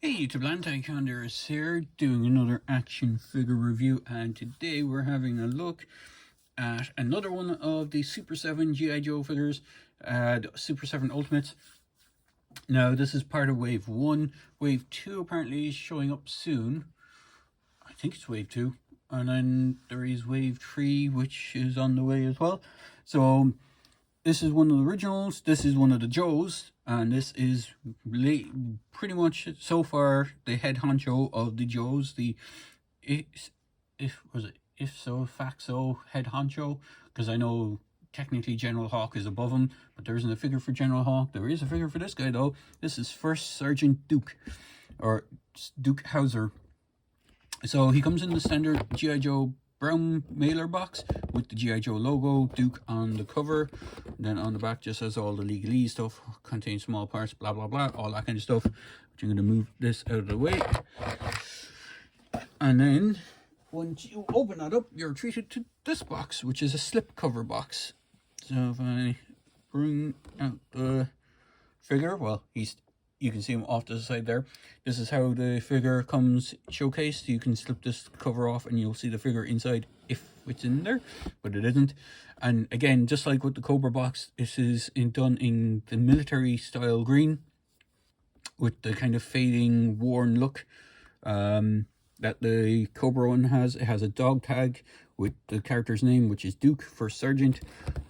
Hey YouTube land, Tyconderus here, doing another action figure review, and today we're having a look at another one of the Super 7 G.I. Joe figures, the Super 7 Ultimates. Now this is part of Wave 1, Wave 2 apparently is showing up soon. I think it's Wave 2, and then there is Wave 3 which is on the way as well. So this is one of the originals, this is one of the Joes, and this is pretty much so far the head honcho of the Joes, the if so Faxo head honcho, because I know technically General Hawk is above him, but there isn't a figure for General Hawk. There is a figure for this guy though. This is First Sergeant Duke, or Duke Hauser. So he comes in the standard G.I. Joe brown mailer box with the G.I. Joe logo, Duke on the cover. And then on the back just has all the legalese stuff, contains small parts, blah blah blah, all that kind of stuff. But I'm going to move this out of the way. And then once you open that up, you're treated to this box, which is a slip cover box. So if I bring out the figure, well, you can see him off to the side there. This is how the figure comes showcased. You can slip this cover off and you'll see the figure inside if it's in there, but it isn't. And again, just like with the Cobra box, this is done in the military style green with the kind of fading worn look that the Cobra one has. It has a dog tag with the character's name, which is Duke, First Sergeant.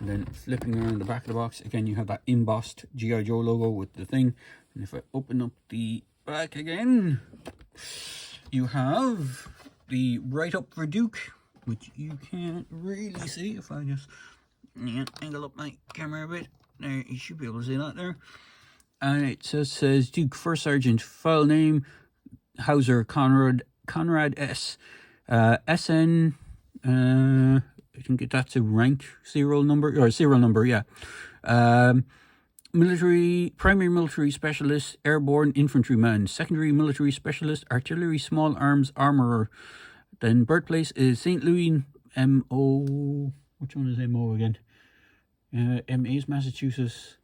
And then flipping around the back of the box, again, you have that embossed G.I. Joe logo with the thing. And if I open up the back again, you have the Right Up for Duke, which you can't really see if I just angle up my camera a bit. There, you should be able to see that there. And it says Duke, First Sergeant, file name, Hauser, Conrad S. SN, I think that's a rank serial number, yeah. Primary military specialist, airborne infantryman, secondary military specialist, artillery small arms armorer. Then birthplace is St. Louis, MO. Which one is MO again? MA is Massachusetts.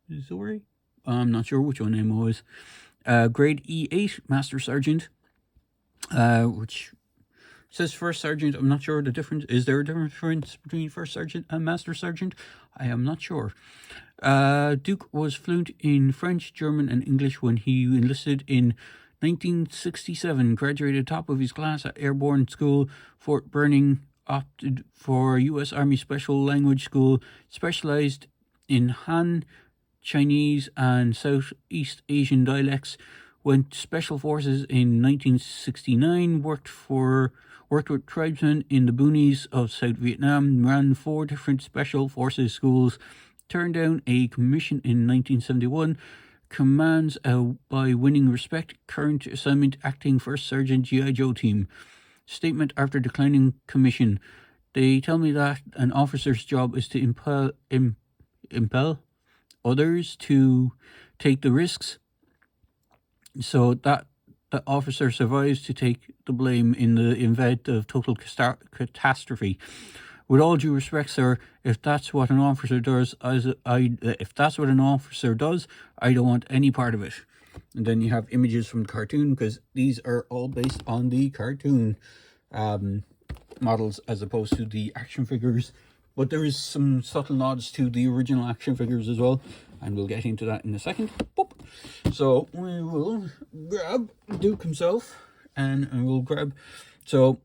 Missouri? I'm not sure which one MO is. Grade E8, Master Sergeant, which says First Sergeant. I'm not sure the difference. Is there a difference between First Sergeant and Master Sergeant? I am not sure. Duke was fluent in French, German, and English when he enlisted in 1967. Graduated top of his class at Airborne School, Fort Benning. Opted for U.S. Army Special Language School. Specialized in Han, Chinese, and Southeast Asian dialects. Went Special Forces in 1969. Worked with tribesmen in the boonies of South Vietnam. Ran 4 different Special Forces schools. Turned down a commission in 1971. Commands by winning respect. Current assignment, acting First Sergeant G.I. Joe team. Statement after declining commission. They tell me that an officer's job is to impel others to take the risks, so that the officer survives to take the blame in the event of total catastrophe. With all due respect, sir, if that's what an officer does, I don't want any part of it. And then you have images from the cartoon, because these are all based on the cartoon models as opposed to the action figures. But there is some subtle nods to the original action figures as well, and we'll get into that in a second. Boop. So we will grab Duke himself, and we'll grab... So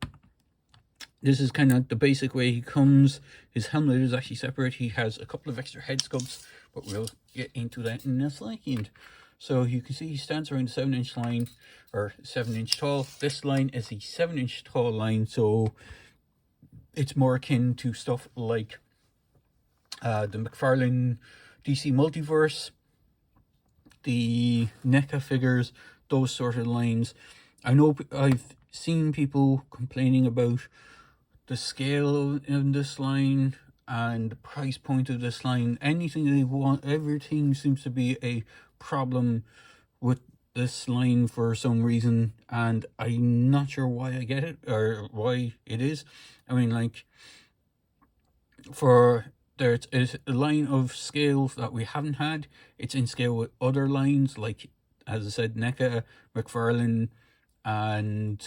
this is kind of the basic way he comes. His helmet is actually separate. He has a couple of extra head sculpts, but we'll get into that in a second. So you can see he stands around the 7-inch line, or 7-inch tall. This line is a 7-inch tall line, so it's more akin to stuff like the McFarlane DC Multiverse, the NECA figures, those sort of lines. I know I've seen people complaining about the scale in this line and the price point of this line. Anything they want, everything seems to be a problem with this line for some reason, and I'm not sure why I get it or why it is. I mean, like, there's a line of scales that we haven't had. It's in scale with other lines, like as I said, NECA, McFarlane, and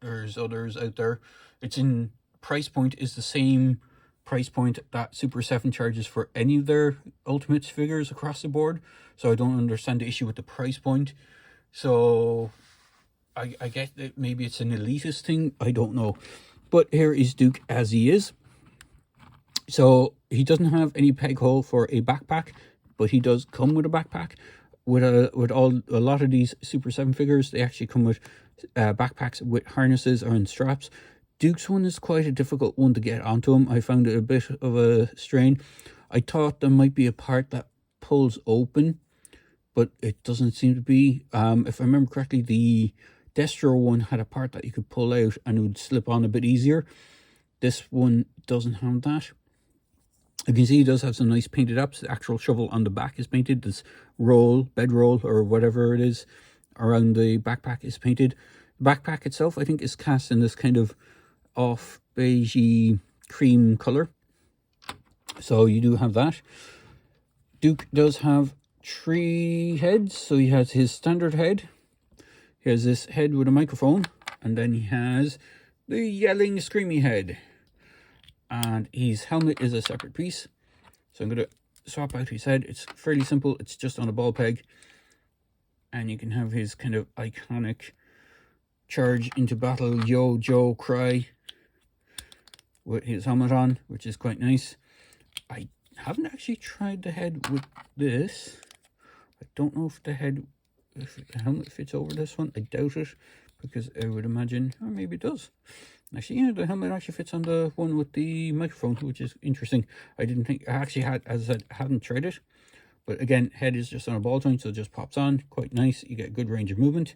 there's others out there. It's in price point is the same price point that Super7 charges for any of their Ultimates figures across the board. So I don't understand the issue with the price point. So I guess that maybe it's an elitist thing. I don't know. But here is Duke as he is. So he doesn't have any peg hole for a backpack, but he does come with a backpack. With a lot of these Super7 figures, they actually come with backpacks with harnesses or in straps. Duke's one is quite a difficult one to get onto him. I found it a bit of a strain. I thought there might be a part that pulls open, but it doesn't seem to be. If I remember correctly, the Destro one had a part that you could pull out and it would slip on a bit easier. This one doesn't have that. You can see he does have some nice painted ups. The actual shovel on the back is painted. This bedroll, or whatever it is around the backpack is painted. The backpack itself, I think, is cast in this kind of off beigey cream color. So you do have that. Duke does have 3 heads. So he has his standard head. He has this head with a microphone. And then he has the yelling, screamy head. And his helmet is a separate piece. So I'm going to swap out his head. It's fairly simple. It's just on a ball peg. And you can have his kind of iconic charge into battle, yo, Joe cry with his helmet on, which is quite nice. I haven't actually tried the head with this. I don't know if the helmet fits over this one. I doubt it, because I would imagine, or maybe it does. Actually, yeah, the helmet actually fits on the one with the microphone, which is interesting. I didn't think, I actually had, as I said, I haven't tried it. But again, head is just on a ball joint, so it just pops on. Quite nice. You get good range of movement.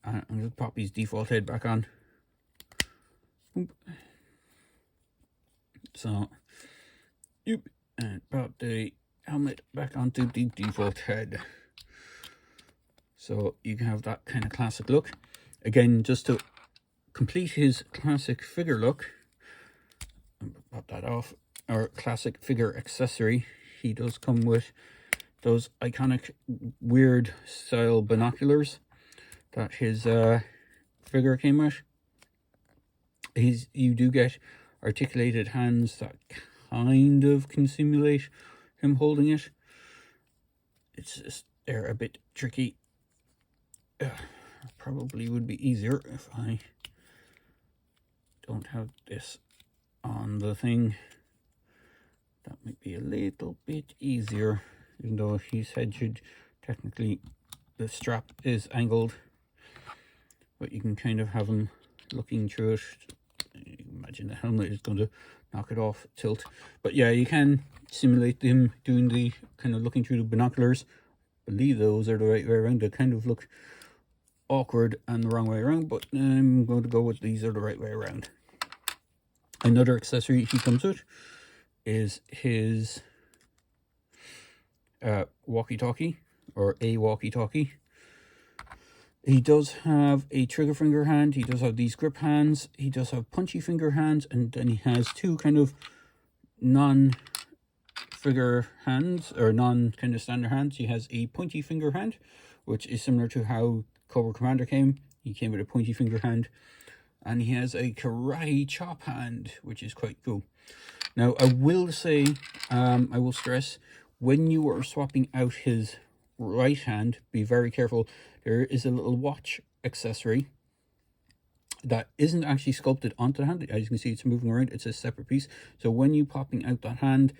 I'm going to pop his default head back on. Oop. So, and pop the helmet back onto the default head. So you can have that kind of classic look. Again, just to complete his classic figure look, pop that off, or classic figure accessory, he does come with those iconic weird style binoculars that his figure came with. You do get articulated hands that kind of can simulate him holding it. It's just, they're a bit tricky. Probably would be easier if I don't have this on the thing. That might be a little bit easier, even though his head should technically, the strap is angled, but you can kind of have him looking through it. Imagine the helmet is going to knock it off tilt, but yeah, you can simulate him doing the kind of looking through the binoculars. I believe those are the right way around. They kind of look awkward and the wrong way around, but I'm going to go with these are the right way around. Another accessory he comes with is his walkie-talkie, or a walkie-talkie. He does have a trigger finger hand. He does have these grip hands. He does have punchy finger hands, and then he has 2 kind of non-figure hands, or non-kind of standard hands. He has a pointy finger hand, which is similar to how Cobra Commander came. He came with a pointy finger hand. And he has a karate chop hand, which is quite cool. Now, I will say, I will stress, when you are swapping out his right hand, be very careful. There is a little watch accessory that isn't actually sculpted onto the hand. As you can see, it's moving around. It's a separate piece. So when you popping out that hand,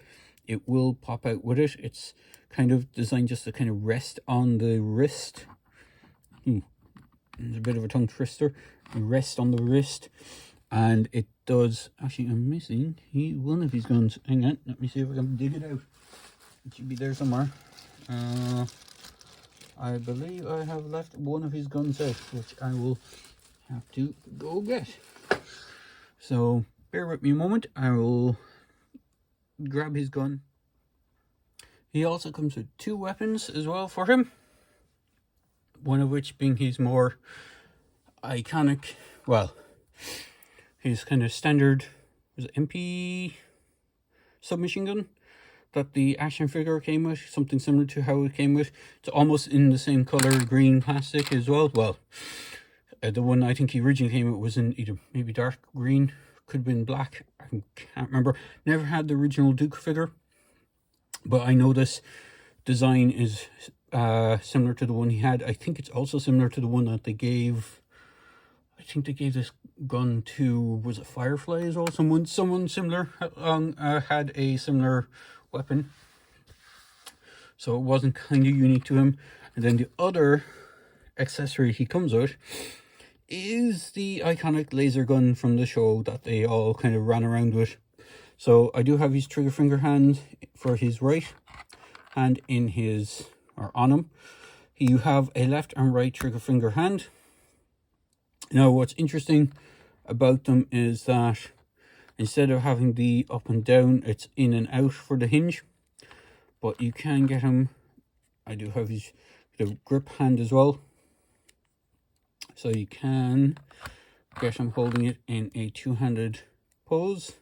it will pop out with it. It's kind of designed just to kind of rest on the wrist. There's a bit of a tongue twister. Rest on the wrist, and it does. Actually, I'm missing one of his guns. Hang on, let me see if I can dig it out. It should be there somewhere. I believe I have left one of his guns out, which I will have to go get. So bear with me a moment. I will grab his gun. He also comes with 2 weapons as well for him. One of which being his more iconic, well, his kind of standard, was it MP submachine gun, that the action figure came with, something similar to how it came with. It's almost in the same color, green plastic as well. Well, the one I think he originally came with was in either maybe dark green, could have been black, I can't remember. Never had the original Duke figure, but I know this design is similar to the one he had. I think it's also similar to the one that they gave, I think they gave this gun to, was it Firefly as well? Someone similar had a similar weapon, so it wasn't kind of unique to him. And then the other accessory he comes with is the iconic laser gun from the show that they all kind of ran around with. So I do have his trigger finger hand for his right hand in his, or on him. You have a left and right trigger finger hand. Now what's interesting about them is that instead of having the up and down, it's in and out for the hinge, but you can get him, I do have his the grip hand as well, so you can get him holding it in a two-handed pose,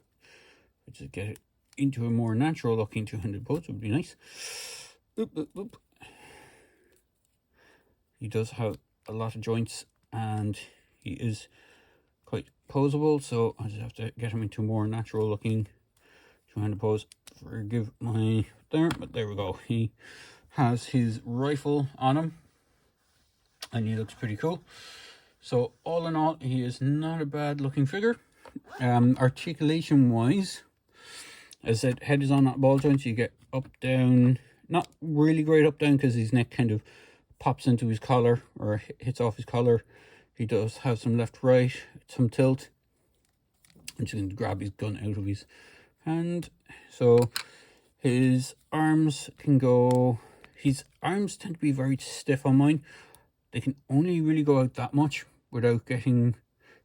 which is get it into a more natural looking two-handed pose would be nice. Oop, oop, oop. He does have a lot of joints and he is quite posable, so I just have to get him into a more natural looking two-handed pose. Forgive my there, but there we go. He has his rifle on him and he looks pretty cool. So all in all, he is not a bad looking figure. Articulation wise, as I said, head is on that ball joint, so you get up down, not really great up down because his neck kind of pops into his collar or hits off his collar. He does have some left right, some tilt. I'm just going to grab his gun out of his hand. So his arms can go, his arms tend to be very stiff on mine. They can only really go out that much without getting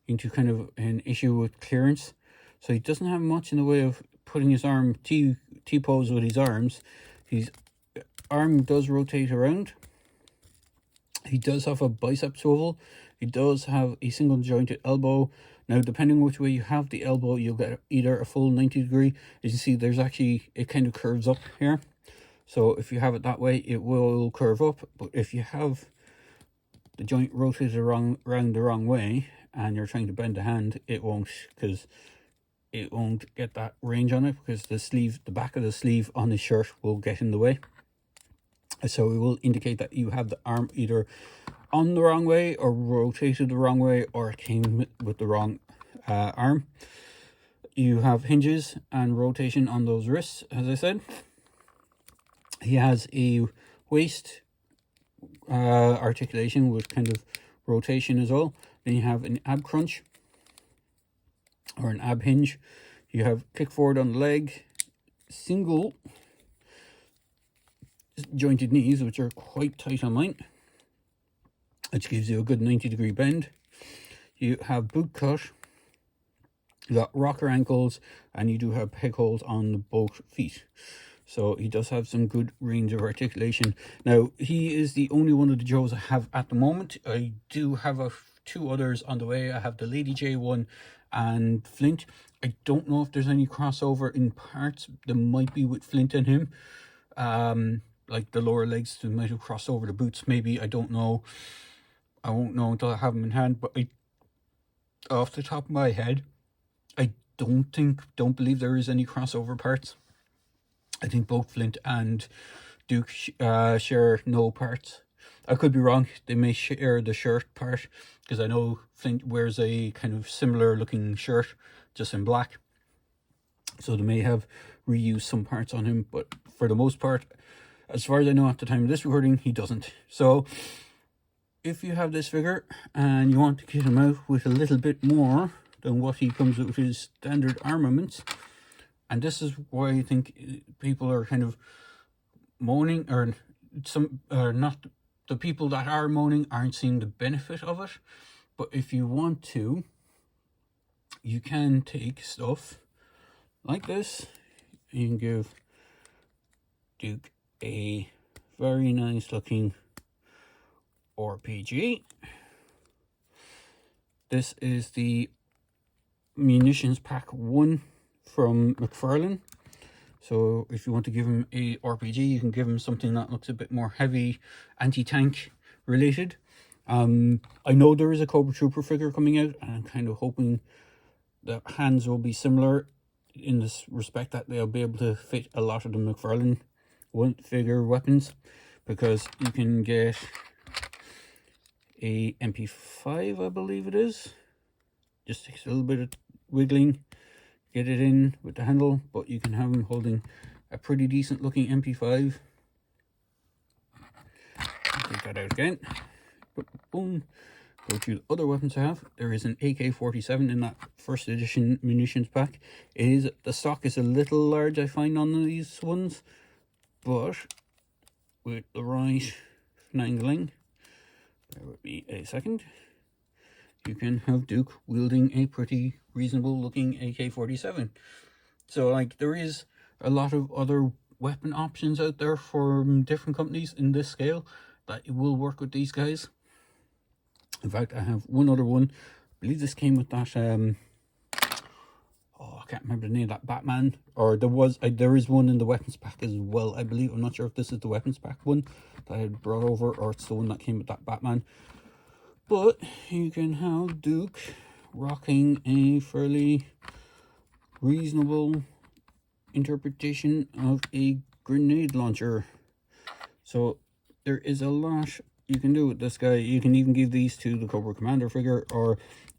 into kind of an issue with clearance. So he doesn't have much in the way of putting his arm T-pose with his arms. His arm does rotate around. He does have a bicep swivel. He does have a single jointed elbow. Now, depending which way you have the elbow, you'll get either a full 90 degree. As you see, there's actually, it kind of curves up here. So if you have it that way, it will curve up. But if you have the joint rotated around the wrong way and you're trying to bend the hand, it won't, because it won't get that range on it, because the sleeve, the back of the sleeve on the shirt will get in the way. So it will indicate that you have the arm either on the wrong way or rotated the wrong way, or it came with the wrong arm. You have hinges and rotation on those wrists, as I said. He has a waist articulation with kind of rotation as well. Then you have an ab crunch or an ab hinge. You have kick forward on the leg, single jointed knees, which are quite tight on mine, which gives you a good 90 degree bend. You have boot cut, you got rocker ankles, and you do have peg holes on both feet. So he does have some good range of articulation. Now, he is the only one of the Joes I have at the moment. I do have two others on the way. I have the Lady J one and Flint. I don't know if there's any crossover in parts. There might be with Flint and him. Like the lower legs, they might have crossed over the boots, maybe. I don't know. I won't know until I have them in hand. But off the top of my head, I don't believe there is any crossover parts. I think both Flint and Duke share no parts. I could be wrong. They may share the shirt part, because I know Flint wears a kind of similar looking shirt, just in black. So they may have reused some parts on him, but for the most part, as far as I know at the time of this recording, he doesn't. So if you have this figure and you want to kit him out with a little bit more than what he comes with his standard armaments, and this is why I think people are kind of moaning, or not, the people that are moaning aren't seeing the benefit of it. But if you want to, you can take stuff like this. You can give Duke a very nice looking RPG. This is the munitions pack 1 from McFarlane. So if you want to give him a RPG, you can give him something that looks a bit more heavy, anti-tank related. I know there is a Cobra Trooper figure coming out, and I'm kind of hoping the hands will be similar in this respect, that they'll be able to fit a lot of the McFarlane one figure weapons, because you can get a MP5, I believe it is. Just takes a little bit of wiggling, get it in with the handle, but you can have him holding a pretty decent looking MP5. Take that out again. Boom. Go to the other weapons I have. There is an AK-47 in that first edition munitions pack. The stock is a little large, I find, on these ones, but with the right finagling, bear with me a second, you can have Duke wielding a pretty reasonable looking AK-47. So like, there is a lot of other weapon options out there from different companies in this scale that will work with these guys. In fact, I have one other one. I believe this came with that I can't remember the name of that Batman, or there is one in the weapons pack as well, I believe. I'm not sure if this is the weapons pack one that I had brought over, or it's the one that came with that Batman. But you can have Duke rocking a fairly reasonable interpretation of a grenade launcher. So there is a lot you can do with this guy. You can even give these to the Cobra Commander figure,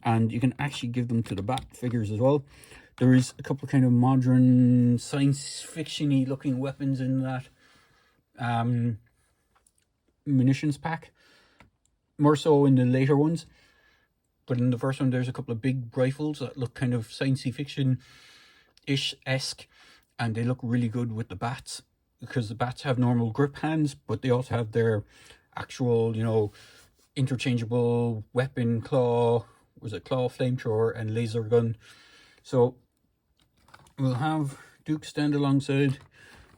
and you can actually give them to the Bat figures as well. There is a couple of kind of modern science fiction-y looking weapons in that munitions pack, more so in the later ones. But in the first one, there's a couple of big rifles that look kind of science fiction-ish-esque, and they look really good with the bats, because the bats have normal grip hands, but they also have their actual, you know, interchangeable weapon, claw flamethrower and laser gun. So we'll have Duke stand alongside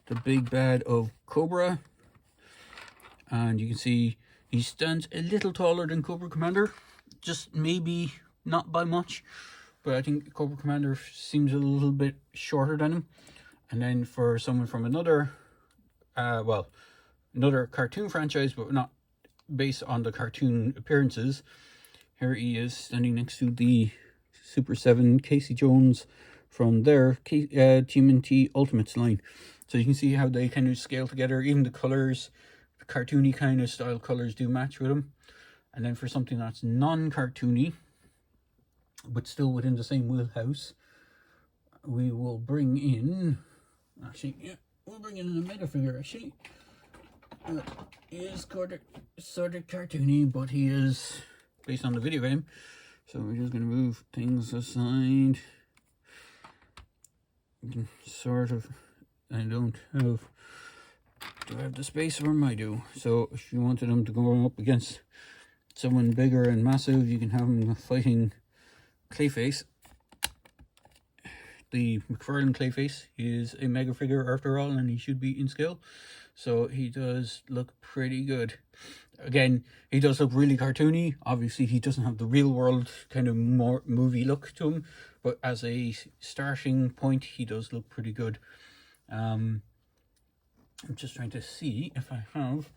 the big bad of Cobra, and you can see he stands a little taller than Cobra Commander, just maybe not by much, but I think Cobra Commander seems a little bit shorter than him. And then for someone from another another cartoon franchise, but not based on the cartoon appearances, here he is standing next to the Super7 Casey Jones from their TMNT Ultimates line. So you can see how they kind of scale together. Even the colors, the cartoony kind of style colors, do match with them. And then for something that's non-cartoony, but still within the same wheelhouse, we will bring in, we'll bring in a meta figure, actually. He is sort of cartoony, but he is based on the video game. So we're just going to move things aside. Sort of, I don't have, do I have the space for him? I do. So if you wanted him to go up against someone bigger and massive, you can have him fighting Clayface. The McFarlane Clayface is a mega figure after all, and he should be in scale. So he does look pretty good. Again, he does look really cartoony. Obviously, he doesn't have the real world kind of more movie look to him, but as a starting point, he does look pretty good. I'm just trying to see if I have,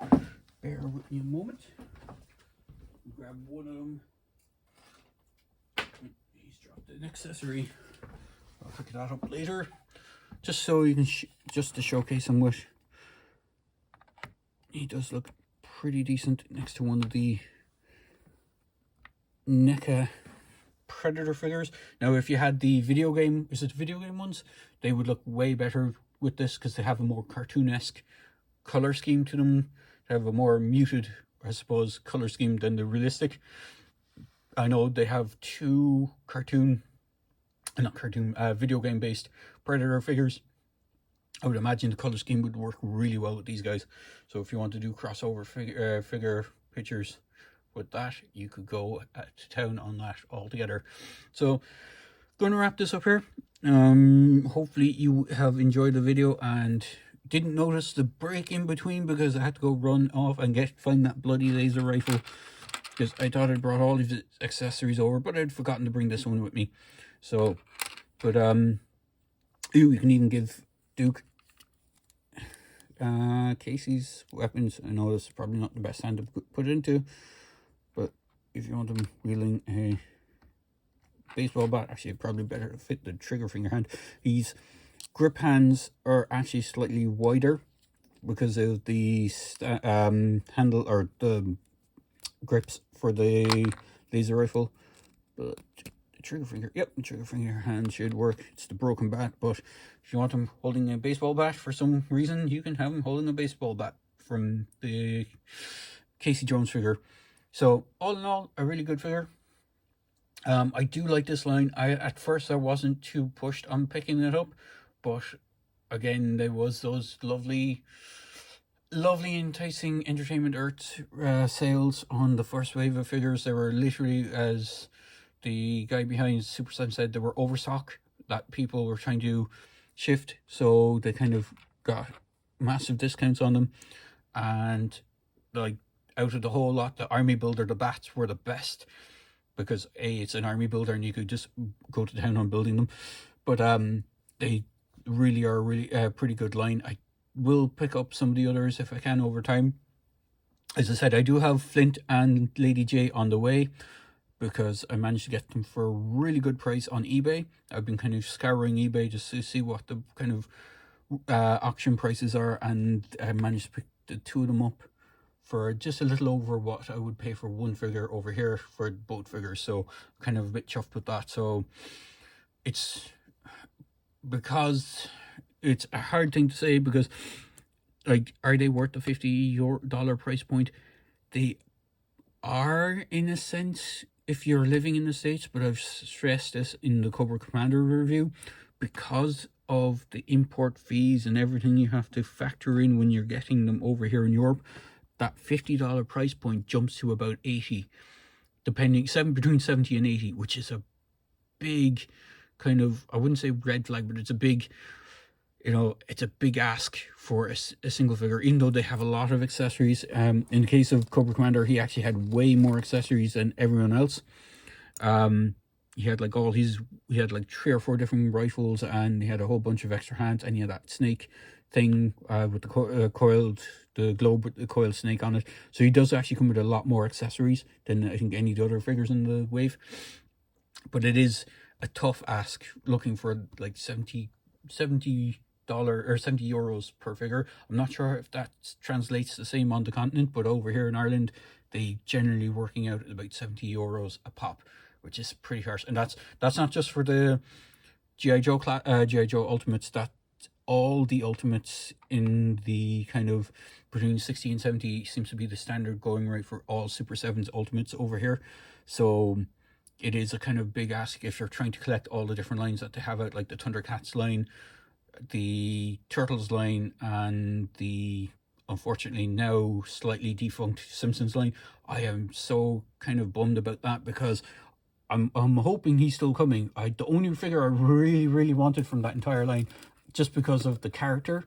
bear with me a moment. Grab one of them. He's dropped an accessory. I'll pick that up later, just so you can just to showcase him with. He does look pretty decent next to one of the NECA Predator figures. Now, if you had the video game, is it the video game ones? They would look way better with this, because they have a more cartoon-esque color scheme to them. They have a more muted, I suppose, color scheme than the realistic. I know they have two video game based Predator figures. I would imagine the color scheme would work really well with these guys. So if you want to do crossover figure pictures with that, you could go to town on that altogether. So going to wrap this up here. Hopefully you have enjoyed the video and didn't notice the break in between, because I had to go run off and find that bloody laser rifle, because I thought I'd brought all of the accessories over, but I'd forgotten to bring this one with me. So, but you can even give Duke Casey's weapons. I know this is probably not the best hand to put it into, but if you want them wielding a baseball bat, actually probably better to fit the trigger finger hand. His grip hands are actually slightly wider because of the handle or the grips for the laser rifle, but the trigger finger, yep, the trigger finger hand should work. It's the broken bat, but if you want him holding a baseball bat for some reason, you can have him holding a baseball bat from the Casey Jones figure. So all in all, a really good figure. I do like this line. At first I wasn't too pushed on picking it up, but again, there was those lovely enticing Entertainment Earth sales on the first wave of figures. They were literally, as the guy behind Super7 said, they were overstock that people were trying to shift, so they kind of got massive discounts on them. And like, out of the whole lot, the Army Builder, the bats were the best, because it's an Army Builder and you could just go to town on building them. But they really are a pretty good line. I will pick up some of the others if I can over time. As I said, I do have Flint and Lady J on the way, because I managed to get them for a really good price on eBay. I've been kind of scouring eBay just to see what the kind of auction prices are, and I managed to pick the two of them up for just a little over what I would pay for one figure over here for both figures. So kind of a bit chuffed with that. So it's, because it's a hard thing to say, because like, are they worth the $50 price point? They are, in a sense, if you're living in the States, but I've stressed this in the Cobra Commander review, because of the import fees and everything you have to factor in when you're getting them over here in Europe, that $50 price point jumps to about 80, depending, between 70 and 80, which is a big kind of, I wouldn't say red flag, but it's a big, you know, it's a big ask for a single figure, even though they have a lot of accessories. In the case of Cobra Commander, he actually had way more accessories than everyone else. He had like he had like 3 or 4 different rifles, and he had a whole bunch of extra hands, and he had that snake thing with the coiled, the globe with the coiled snake on it. So he does actually come with a lot more accessories than I think any of the other figures in the wave. But it is a tough ask looking for like $70 or €70 per figure. I'm not sure if that translates the same on the continent, but over here in Ireland, they generally working out at about €70 a pop, which is pretty harsh. And that's not just for the G.I. Joe Ultimates. That's all the Ultimates in the kind of between 60 and 70 seems to be the standard going rate for all Super7's Ultimates over here. So it is a kind of big ask if you're trying to collect all the different lines that they have out, like the Thundercats line, the Turtles line, and the unfortunately now slightly defunct Simpsons line. I am so kind of bummed about that, because I'm hoping he's still coming. The only figure I really wanted from that entire line, just because of the character,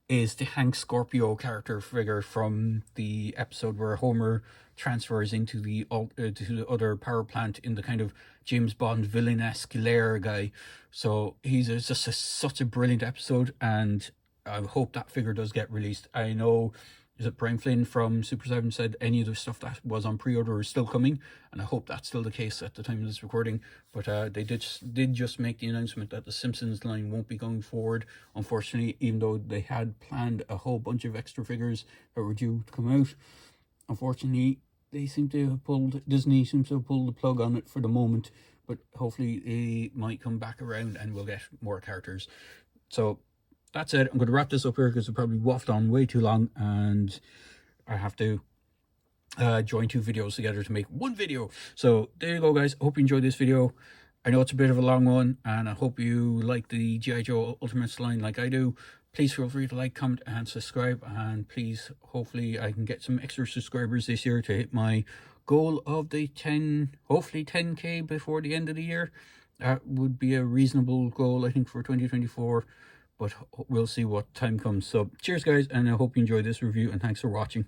is the Hank Scorpio character figure from the episode where Homer transfers into the to the other power plant in the kind of James Bond villain-esque lair guy. So he's just such a brilliant episode, and I hope that figure does get released. I know, is it Brian Flynn from Super7 said any of the stuff that was on pre-order is still coming, and I hope that's still the case at the time of this recording. But they did just make the announcement that the Simpsons line won't be going forward, unfortunately, even though they had planned a whole bunch of extra figures that were due to come out. Unfortunately, Disney seems to have pulled the plug on it for the moment, but hopefully they might come back around and we'll get more characters. So that's it. I'm going to wrap this up here because I probably waffled on way too long, and I have to join 2 videos together to make 1 video. So there you go, guys. I hope you enjoyed this video. I know it's a bit of a long one, and I hope you like the G.I. Joe Ultimates line like I do. Please feel free to like, comment, and subscribe. And please, hopefully I can get some extra subscribers this year to hit my goal of the hopefully 10K before the end of the year. That would be a reasonable goal, I think, for 2024. But we'll see what time comes. So cheers, guys, and I hope you enjoyed this review, and thanks for watching.